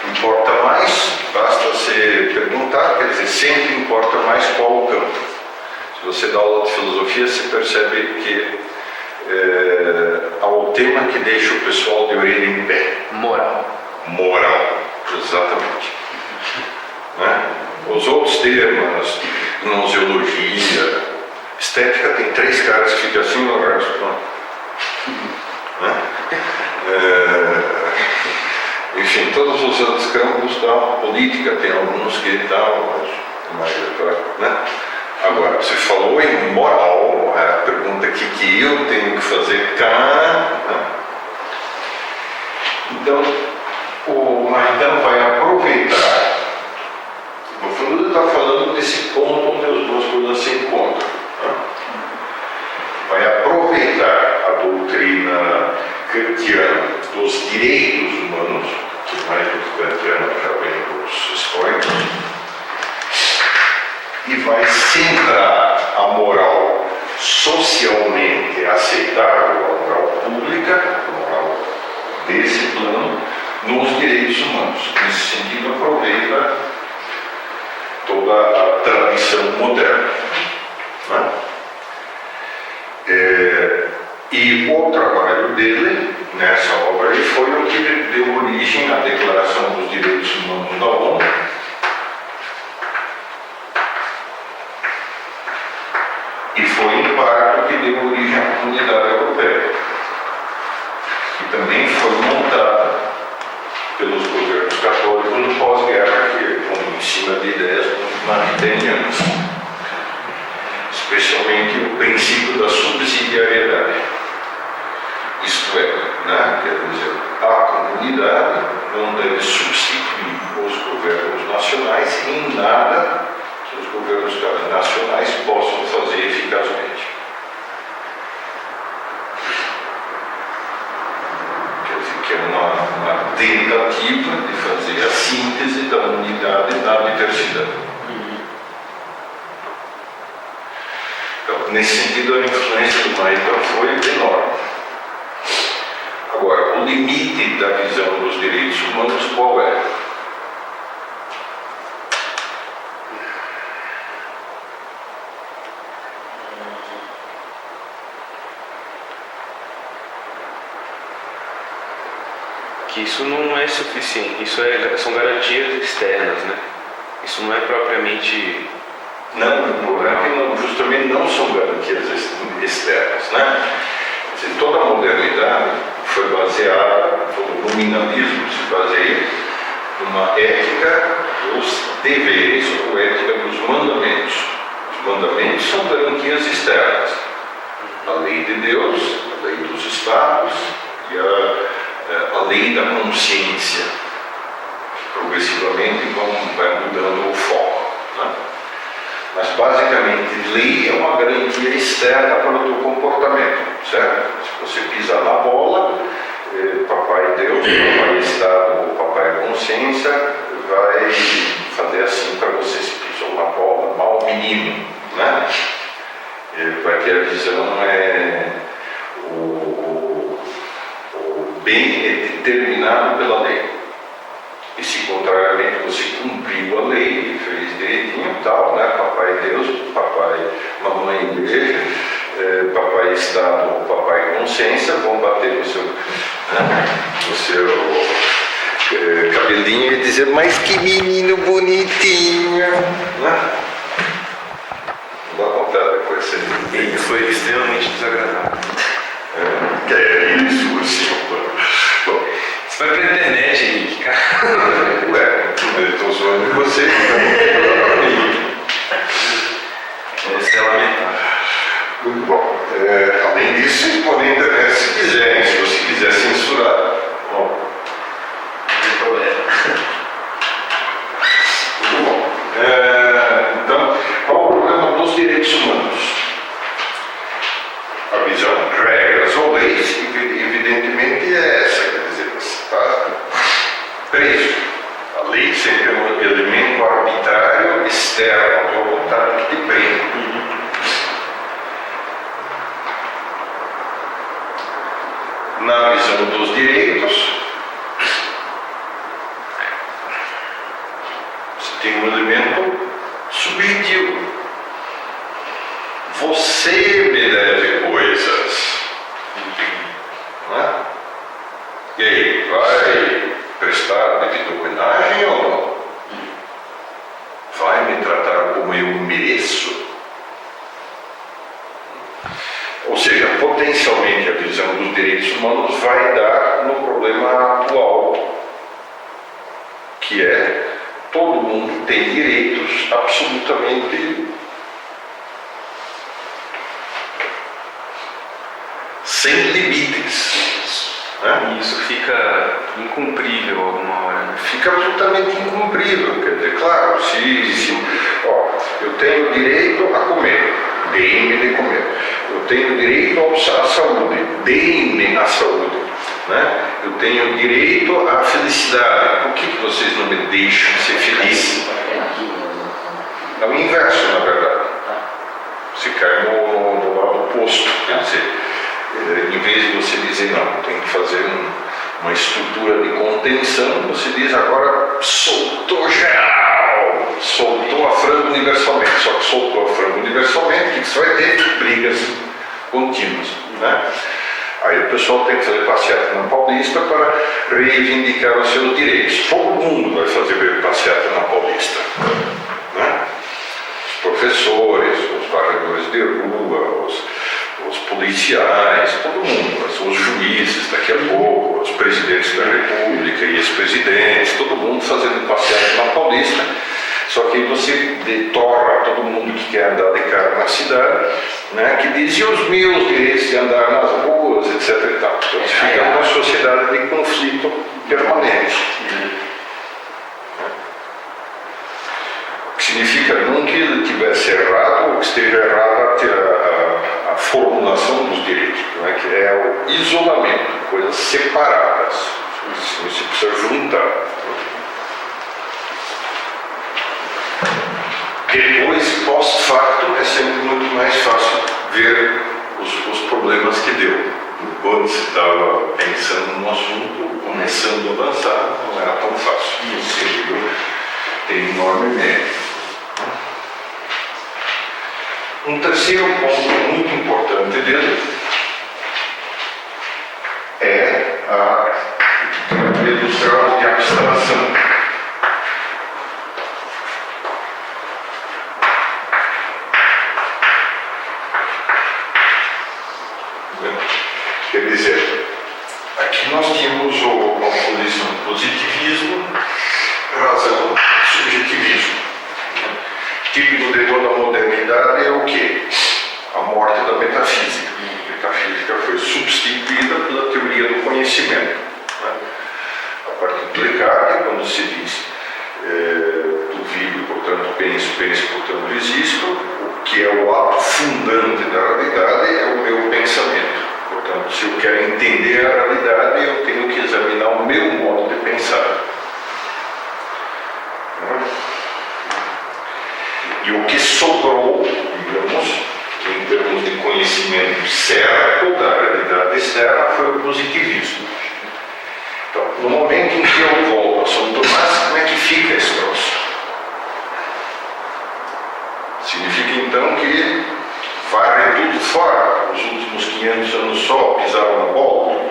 Importa mais, basta você perguntar, quer dizer, sempre importa mais qual o campo. Se você dá aula de filosofia, você percebe que há o tema que deixa o pessoal de orelha em pé. Moral. Moral, exatamente. Né? Os outros temas, gnoseologia, estética, tem 3 caras que ficam assim, né? Enfim, todos os outros campos da política, tem alguns que dão, mas né? Agora, você falou em moral, a pergunta que eu tenho que fazer cá. Então, o Maritain vai aproveitar, no fundo ele está falando desse ponto onde as duas coisas se encontram. Né? Vai aproveitar a doutrina kantiana dos direitos humanos, que mais do que kantiana já vem dos estoicos, e vai centrar a moral socialmente aceitável, a moral pública, a moral desse plano, nos direitos humanos. Nesse sentido, aproveita toda a tradição moderna. Né? E o trabalho dele nessa obra aí foi o que deu origem à Declaração dos Direitos Humanos da ONU, e foi em parte o que deu origem à Comunidade Europeia, que também foi montada pelos governos católicos no pós-guerra, em cima de ideias martinianas, especialmente o princípio da subsidiariedade. Isto é, né, quer dizer, a comunidade não deve substituir os governos nacionais em nada que os governos nacionais possam fazer eficazmente. Quer dizer, que é uma tentativa de fazer a síntese da unidade na diversidade. Então, nesse sentido, a influência do Maritain foi enorme. Agora, o limite da visão dos direitos humanos qual é? Que isso não é suficiente, são garantias externas, né? Isso não é propriamente... Não, justamente não são garantias externas, né? Toda a modernidade foi baseada, todo o nominalismo se baseia numa ética dos deveres ou ética dos mandamentos. Os mandamentos são garantias externas. A lei de Deus, a lei dos estados e a lei da consciência. Progressivamente vai mudando o foco. Né? Mas basicamente, lei é uma garantia externa para o teu comportamento, certo? Se você pisar na bola, papai Deus, papai Estado ou papai Consciência vai fazer assim para você. Se pisou na bola, mau menino, né? Vai ter a visão, o bem é determinado pela lei. E se contrariamente você cumpriu a lei, fez direitinho e tal, né? Papai Deus, papai, mamãe igreja, papai Estado ou papai Consciência vão bater no seu, cabelinho e dizer, mas que menino bonitinho, né? Não dá vontade depois de ser. E foi extremamente desagradável. Que é isso, assim, bom. Você vai pra internet, Henrique, cara. Eu estou zoando de você, então. Isso é lamentável. Muito bom. Além disso, vocês podem na internet se quiserem, se você quiser censurar. Bom. Não tem problema. Muito bom. Então, qual o problema dos direitos humanos? A visão de regras ou leis, evidentemente, é essa. Quer dizer, você está na visão dos direitos, você tem um elemento subjetivo. Você me deve coisas. Não é? E aí, vai prestar devida homenagem ou não? Vai me tratar como eu mereço? Ou seja, potencialmente a visão dos direitos humanos vai dar no problema atual, que é todo mundo tem direitos absolutamente sem limites. Né? E isso fica incumprível alguma hora, né? Fica absolutamente incumprível. Quer dizer, claro, eu tenho direito a comer, deem-me de comer. Eu tenho direito à saúde, deem-me a saúde. Né? Eu tenho direito à felicidade. Por que vocês não me deixam ser feliz? É o inverso, na verdade. Você cai no lado oposto. Quer dizer, em vez de você dizer, não, tem que fazer uma estrutura de contenção, você diz agora soltou geral, soltou a franga universalmente. Só que soltou a franga universalmente, o que você vai ter? Brigas contínuas. Né? Aí o pessoal tem que fazer passeata na Paulista para reivindicar os seus direitos. Todo mundo vai fazer passeata na Paulista. Né? Os professores, os varredores de rua, os policiais, todo mundo, os juízes daqui a pouco, os presidentes da República e ex-presidentes, todo mundo fazendo passeata na Paulista. Só que aí você detorra todo mundo que quer andar de carro na cidade, né, que diz, e os meus direitos de andar nas ruas, etc. E tal. Então você fica numa sociedade de conflito permanente. O que significa não que ele tivesse errado ou que esteja errada a formulação dos direitos, né, que é o isolamento, coisas separadas. Você precisa juntar. Depois, pós-facto, é sempre muito mais fácil ver os problemas que deu. Quando se estava pensando no assunto, começando a avançar, não era tão fácil. E o segundo tem enorme mérito. Um terceiro ponto muito importante dele é a teoria dos graus de abstração. Quer dizer, aqui nós tínhamos a oposição positivismo, razão, subjetivismo. Típico de toda a modernidade é o quê? A morte da metafísica. A metafísica foi substituída pela teoria do conhecimento. Né? A partir do Descartes, quando se diz duvido, portanto penso, penso, portanto existo, o que é o ato fundante da realidade é o meu pensamento. Portanto, se eu quero entender a realidade, eu tenho que examinar o meu modo de pensar. E o que sobrou, digamos, em termos de conhecimento certo da realidade externa, foi o positivismo. Então, no momento em que eu volto a São Tomás, como é que fica esse troço? Significa então que varrem tudo fora. Os últimos 500 anos só pisaram na bola.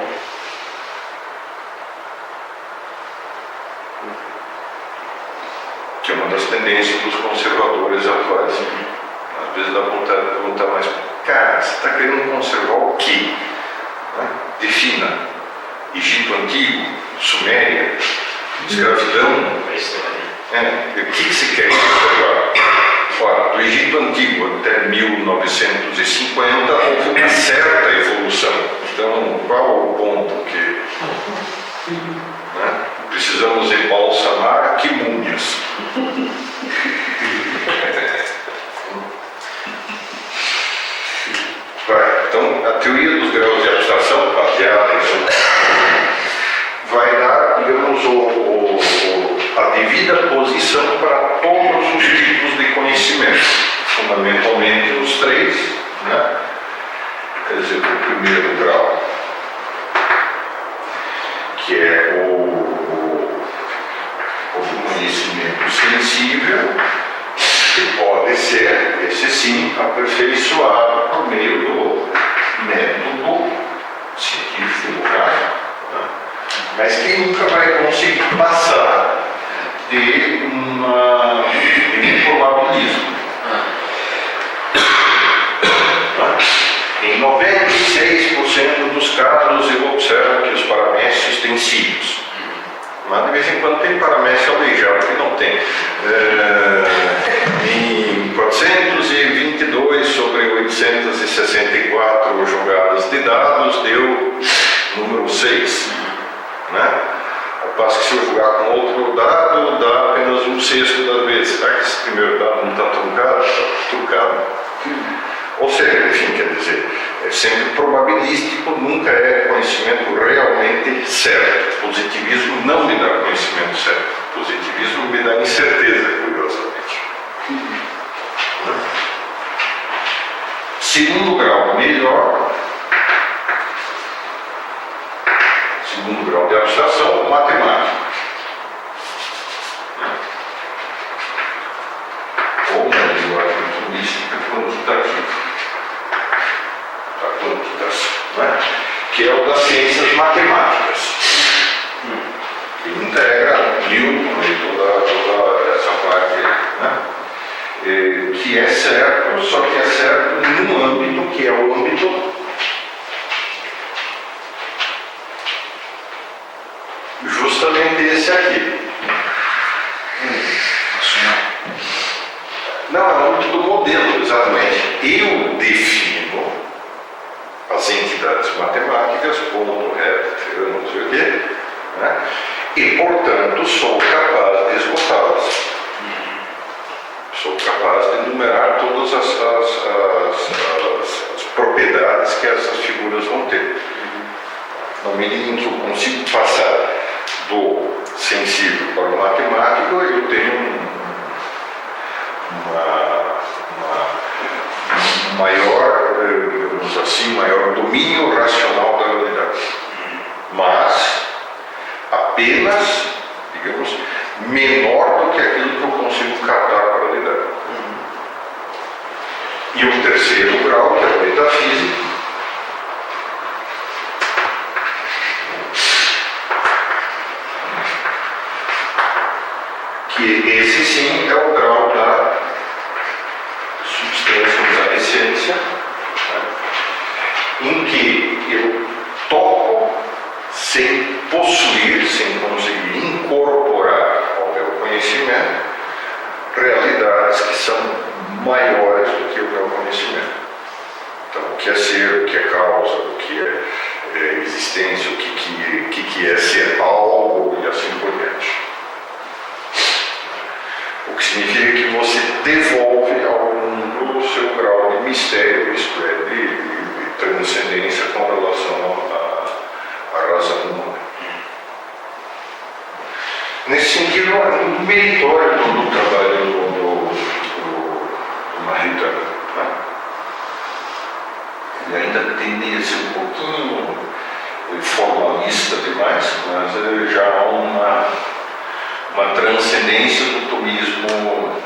Que é uma das tendências dos conservadores atuais. Às vezes dá vontade de perguntar, mas cara, você está querendo conservar o quê? Defina. Egito Antigo, Suméria, escravidão. O que você quer conservar? Ora, do Egito Antigo até 1950 houve uma certa evolução. Então, qual o ponto que precisamos embalsamar? Que múmias? Então, a teoria dos graus de abstração, baseada em São vai dar, digamos, a devida posição para todos os tipos de conhecimento, fundamentalmente os três, né? Quer dizer, o primeiro grau sim aperfeiçoado por meio do método científico, no caso, né? Mas que nunca vai conseguir passar de um probabilismo. Em 96% dos casos eu observo que os paramécios têm cílios. Mas de vez em quando tem paramécio aleijado que não tem. Em 422 sobre 864 jogadas de dados deu número 6. Né? Ao passo que se eu jogar com outro dado, dá apenas 1/6 das vezes. Será que esse primeiro dado não está truncado? Está truncado. Ou seja, enfim, quer dizer, é sempre probabilístico, nunca é conhecimento realmente certo. Positivismo não me dá conhecimento certo. Positivismo me dá incerteza, curiosamente. Segundo grau melhor, segundo grau de abstração, matemática. Ou uma linguagem turística quantitativa. Né? Que é o das ciências matemáticas, que integra Newton e toda essa parte, né? Que é certo, só que é certo em um âmbito que é o âmbito justamente esse aqui. Não, é o âmbito do modelo, exatamente. Eu defino as entidades matemáticas, ponto, reto, não sei o quê, né? E, portanto, sou capaz de esgotá-las. Sou capaz de enumerar todas as propriedades que essas figuras vão ter. Na medida em que eu consigo passar do sensível para o matemático, eu tenho maior domínio racional da realidade. Mas apenas, digamos, menor do que aquilo que eu consigo captar para a realidade. E o terceiro grau, que é a metafísica, que esse sim é o grau da substância, da essência, né? Em que eu toco sem possuir, sem conseguir incorporar ao meu conhecimento realidades que são maiores do que o meu conhecimento. Então, o que é ser, o que é causa, o que é existência, o que é ser algo e assim por diante. O que significa que você devolve ao mundo o seu grau de mistério, isto é, de transcendência com relação à razão humana. Nesse sentido, é muito meritório todo o trabalho do Maritain, né? Ele ainda tende a ser um pouquinho formalista demais, mas já há uma transcendência do tomismo,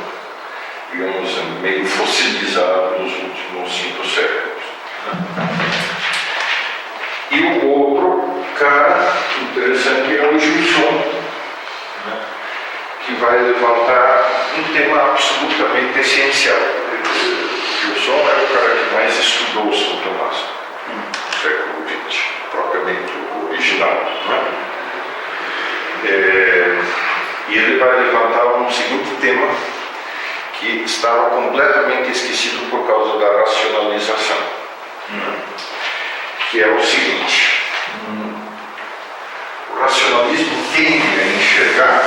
digamos, meio fossilizado nos últimos 5 séculos. E o outro cara interessante é o Gilson, né? Que vai levantar um tema absolutamente essencial. Gilson é o cara que mais estudou São Tomás no século XX, propriamente o original, né? E ele vai levantar um seguinte tema que estava completamente esquecido por causa da racionalização, que é o seguinte: o racionalismo tende a enxergar,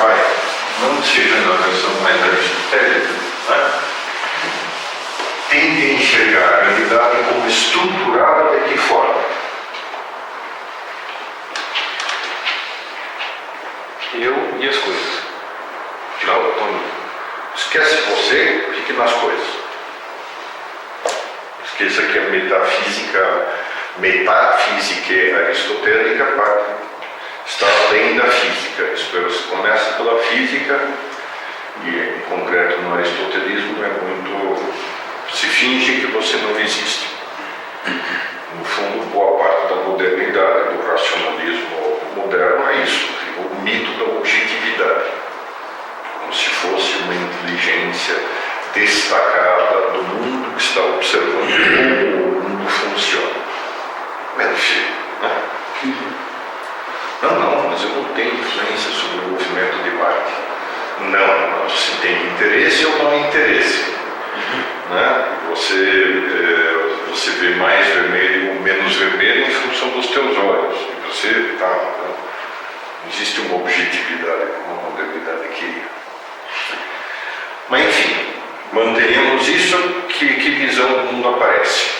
não seja na versão mais aristotélica, né? Tende a enxergar a realidade como estruturada de que forma? Eu e as coisas. Esquece você, fique nas coisas. Esqueça que a metafísica aristotélica está além da física. Isto é, você começa pela física, e em concreto no aristotelismo é muito Se finge que você não existe. No fundo, boa parte da modernidade, do racionalismo moderno é isso, o mito da objetividade. Como se fosse uma inteligência destacada do mundo que está observando como o mundo funciona. Enfim, né? Não, mas eu não tenho influência sobre o movimento de Marte. Não, você tem interesse ou não interesse. Né? Você vê mais vermelho ou menos vermelho em função dos teus olhos. E você não existe uma objetividade como a modernidade queria. Mas enfim, mantenhamos isso, que visão do mundo aparece.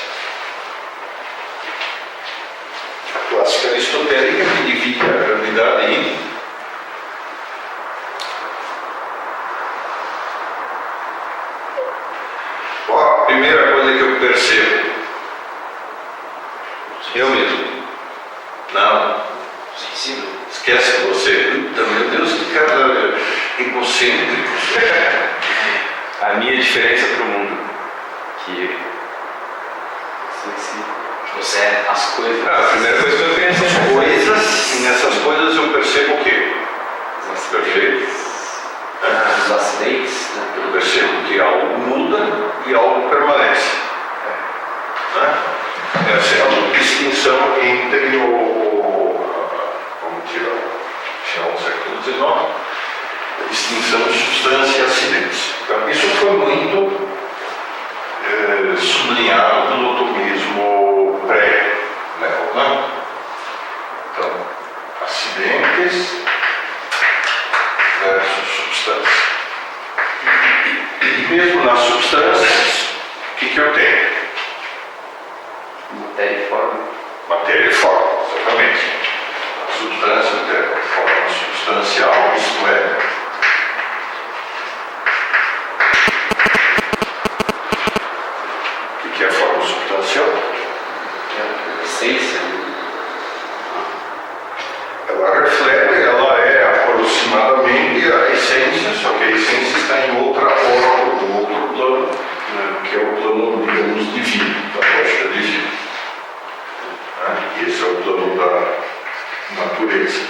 A clássica aristotélica que divide a realidade em a primeira coisa que eu percebo, eu mesmo. Não, sensível. Esquece você. Puta, meu Deus, que cara egocêntrico. A minha diferença para o mundo. Que Você é as coisas. a primeira coisa que eu penso é Coisas, nessas coisas eu percebo o quê? Perfeito. Os acidentes, né? Eu percebo que algo muda e algo permanece. Né? Essa é a distinção entre vamos tirar o final do século XIX, a distinção de substância e acidentes. Então, isso foi muito sublinhado no atomismo pré-Leo. Né? Então, acidentes versus substância. E mesmo nas substâncias, o que eu tenho? Matéria e forma. Matéria e forma, exatamente. A substância tem a forma substancial, isto é. O que é a forma substancial? É a essência. Ela reflete, ela é aproximadamente a essência, só que a essência está em outra forma, outro plano, né, que é o plano, digamos, divino, da lógica divina. Esse é o plano da natureza,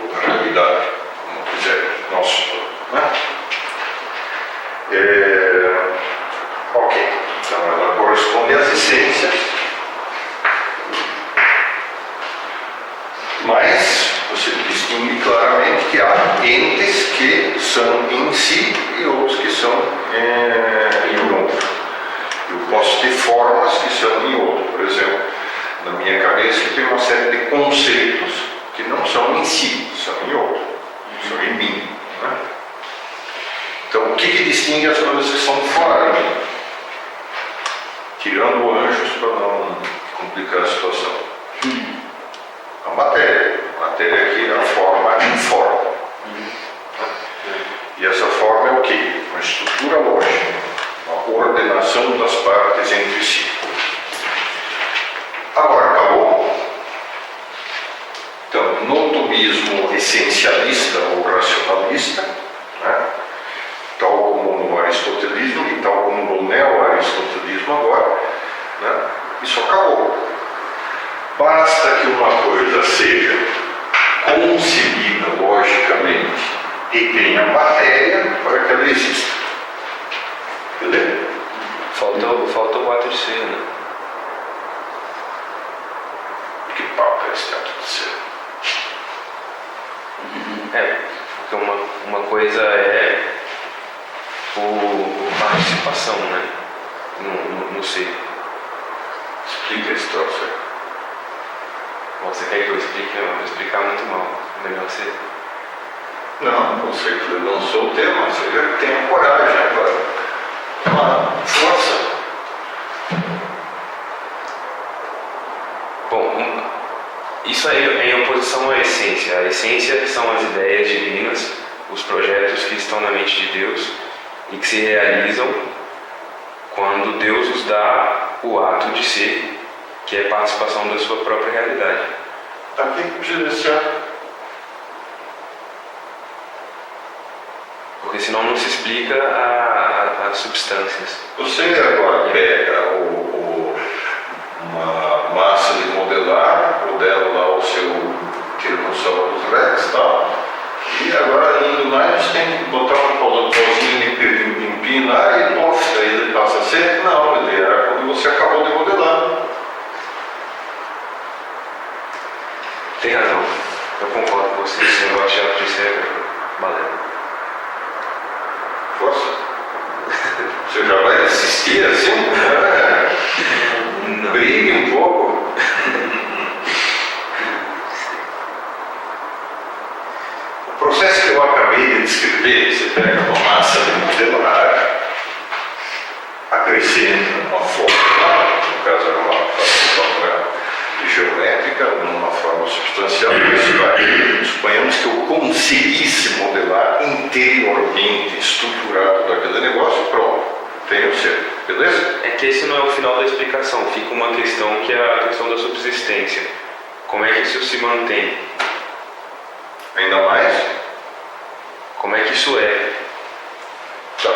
ou da realidade, como quiser, nosso plano. Né? Ok, então ela corresponde às essências, mas você distingue claramente que há entes que são em si e outros que são em outro. Eu posso ter formas que são em outro, por exemplo. Na minha cabeça tem uma série de conceitos que não são em si, são em outro, são em mim. Né? Então, o que distingue as coisas que são fora de mim? Tirando anjos para não complicar a situação. A matéria. A matéria aqui é a forma informe. E essa forma é o quê? Uma estrutura lógica, uma ordenação das partes entre si. Agora, acabou? Então, no atomismo essencialista ou racionalista, né, tal como no aristotelismo e tal como no neo-aristotelismo agora, né, isso acabou. Basta que uma coisa seja concebida logicamente e tenha matéria para que ela exista. Entendeu? Falta o ato de ser, né? Que papo é esse ato de ser? Porque uma coisa é a participação, né? No ser. Explica esse troço aí. Você quer que eu explique? Eu vou explicar muito mal. Melhor ser. Não, você que lançou o tema, você já tem coragem agora. Força. Bom, isso aí é em oposição à essência. A essência são as ideias divinas, os projetos que estão na mente de Deus e que se realizam quando Deus nos dá o ato de ser, que é a participação da sua própria realidade. Para que precisa desse ato? Porque senão não se explica a as substâncias. Você agora pega uma massa de modelar, modela lá o seu Tiranossauro Rex e tal, e agora indo mais você tem que botar um pauzinho de empinar e pof, daí ele passa a ser? Não, ele era quando você acabou de modelar. Tem razão, eu concordo com você, esse negócio de autodisse é balela. Força. Você já vai assistir assim? Não. Brigue um pouco. O processo que eu acabei de descrever, você pega uma massa de modelar, acrescenta uma forma, no caso era uma forma geométrica, numa forma substancial, e isso vai. Suponhamos que eu conseguisse modelar interiormente, estruturado daquele negócio, pronto, tenho o ser, beleza? É que esse não é o final da explicação, fica uma questão que é a questão da subsistência. Como é que isso se mantém? Ainda mais. Como é que isso é? Tá.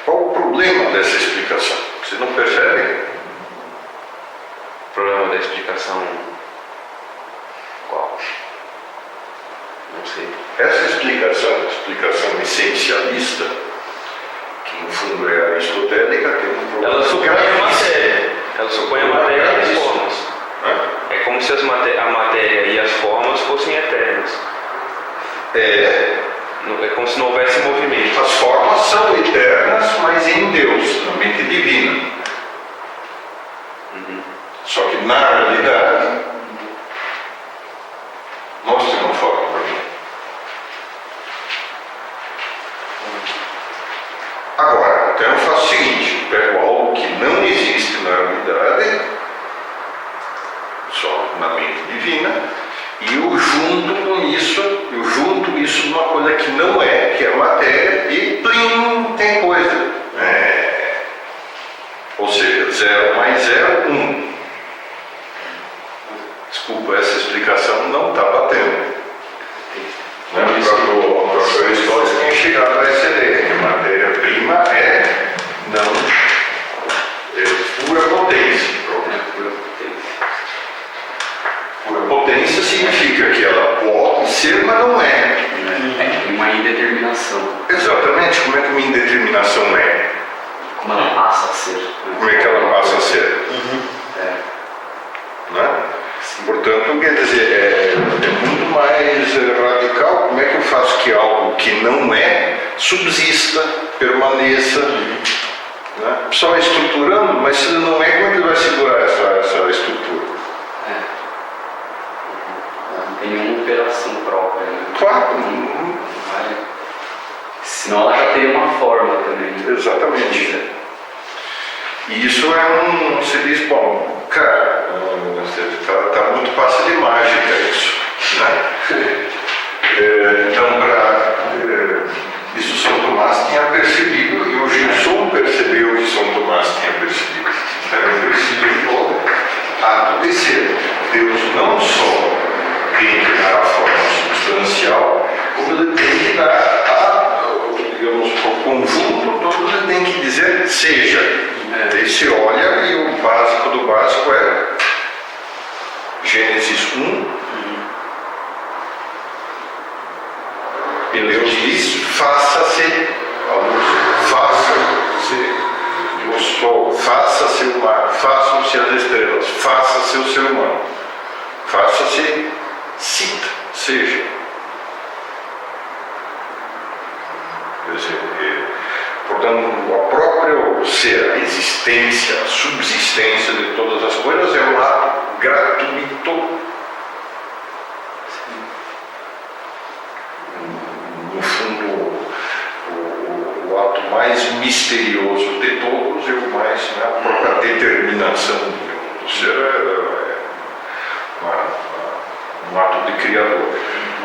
Qual o problema dessa explicação? Vocês não percebem? O problema da explicação... Qual? Não sei. Essa explicação essencialista, que no fundo é aristotélica, tem um problema. Ela supõe a matéria. Ela supõe a matéria e as formas. É como se a matéria e as formas fossem eternas. É, como se não houvesse movimento. as formas são eternas, mas em Deus, na mente divina. Só que na realidade, mostre uma forma para mim. Agora, então eu faço o seguinte, eu pego algo que não existe na realidade, só na mente divina, e eu junto isso numa coisa que não é, que é matéria, e plim, tem coisa. Ou seja, 0 mais 0, 1. Desculpa, essa explicação não está batendo. O próprio Aristóteles tem chegado a essa ideia, que a matéria-prima é pura potência. Pura potência significa que ela pode ser, mas não é. É uma indeterminação. Exatamente, como é que uma indeterminação é? Como ela passa a ser. Como é que ela passa a ser? Né? Portanto, quer dizer, é muito mais radical. Como é que eu faço que algo que não é subsista, permaneça, né? Só estruturando, mas se não é, como é que vai segurar essa estrutura? Não tem nenhuma operação própria. Né? Claro. Senão ela já teria uma forma também. Né? Exatamente. E isso é você diz, bom, cara, tá muito passe de mágica isso, né? Então, isso São Tomás tinha percebido, e o Gilson percebeu que São Tomás tinha percebido. Ele percebeu o ato de ser. Deus não só tem que dar a forma substancial, como ele tem que dar digamos, o conjunto todo, ele tem que dizer seja. Daí você olha e o básico do básico é Gênesis 1. Deus diz: faça-se a luz, faça-se o sol, faça-se o mar, façam-se as estrelas, faça-se o ser humano, faça-se cita, seja. Quer dizer, portanto, o próprio ser, a existência, a subsistência de todas as coisas é um ato gratuito. No fundo, o ato mais misterioso de todos e o mais, né, a própria determinação do ser é um ato de criador,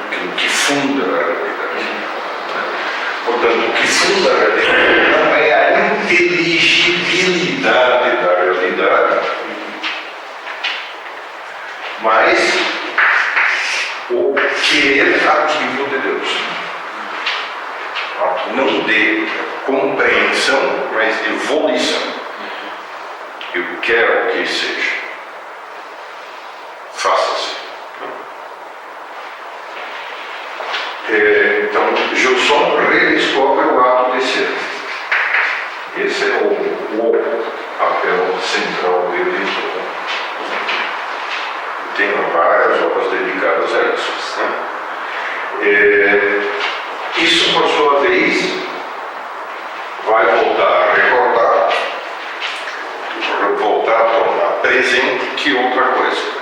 aquilo que funda a realidade. Portanto, o que funda a realidade não é a inteligibilidade da realidade, mas o querer ativo de Deus. Não de compreensão, mas Gilson redescobre o ato de ser. Esse é o papel central dele. Tem várias obras dedicadas a isso. Né? Isso, por sua vez, vai voltar a recordar, voltar a tornar presente que outra coisa.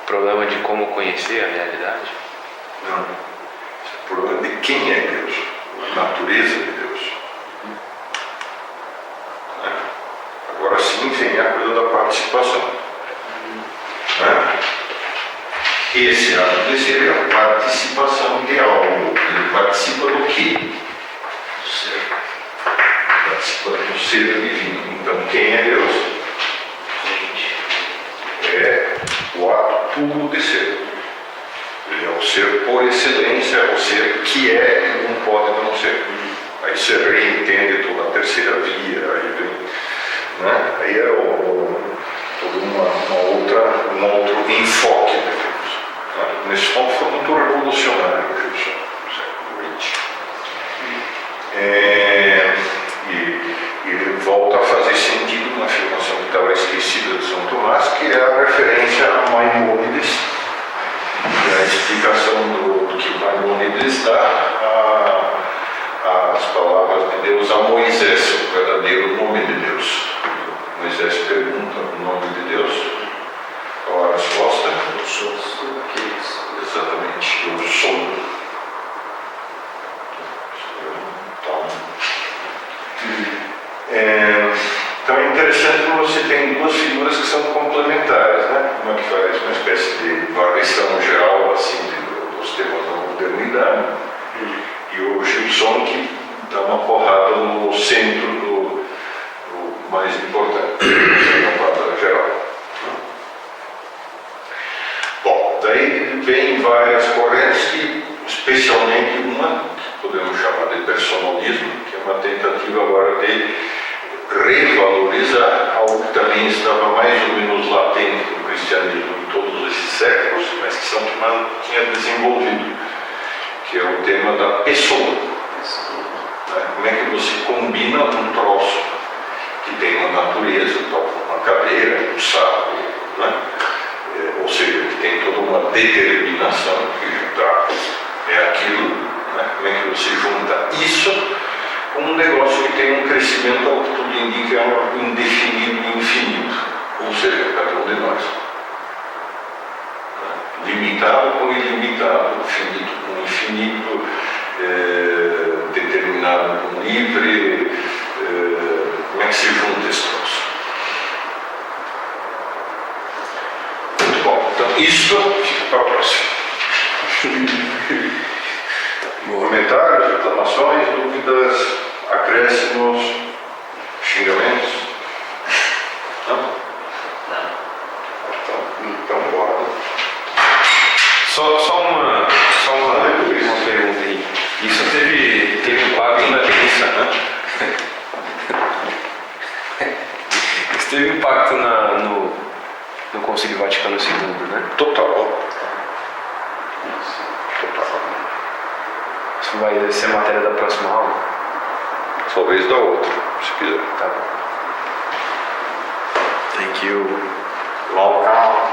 Problema de como conhecer a realidade? Não. Esse é o problema de quem é Deus, a natureza de Deus. Agora sim vem a coisa da participação. Esse ato de ser é a participação de algo. Ele participa do quê? Do ser. Participa do ser divino. Então quem é Deus? É o ato puro de ser. Ele é o ser por excelência, é o ser que é e não pode não ser. Aí você reentende toda a terceira via, aí vem. Né? Aí é todo um outro enfoque de Deus. Né? Nesse ponto foi muito revolucionário o Gilson, no século XX. E ele volta a fazer sentido na afirmação que estava esquecida de São Tomás, que é a referência a Maimônides, e a explicação do que Maimônides dá às palavras de Deus a Moisés, o verdadeiro nome de Deus. Moisés pergunta o nome de Deus. Qual a resposta? Eu sou aqueles. Exatamente, eu sou. Então é interessante que você tem duas figuras que são complementares, né? Uma que faz uma espécie de varrição geral assim, dos temas da modernidade, e o Gilson que dá uma porrada no centro do mais importante, na quadra geral. Bom, daí vem várias correntes que, especialmente uma, que podemos chamar de personalismo, que é uma tentativa agora de revalorizar algo que também estava mais ou menos latente no cristianismo em todos esses séculos, mas que São Tomás tinha desenvolvido, que é o tema da pessoa. Como é que você combina um troço que tem uma natureza, uma cadeira, um saco, né? Ou seja, que tem toda uma determinação, que é aquilo, né? Como é que você junta isso com um negócio que tem um crescimento, ao que tudo indica, é indefinido e infinito, ou seja, cada um de nós. Limitado com ilimitado, finito com infinito, determinado com livre. Como é que se junta esse troço? Muito bom. Então, isso fica para a próxima. Comentários, reclamações, dúvidas, acréscimos, xingamentos? Não? Então bora. Só uma pergunta aí. Isso teve impacto na crença, né? Isso teve impacto no Concílio Vaticano II, né? Total. Isso vai ser matéria da próxima aula? Talvez da outra, se quiser. Tá bom. Thank you. Welcome.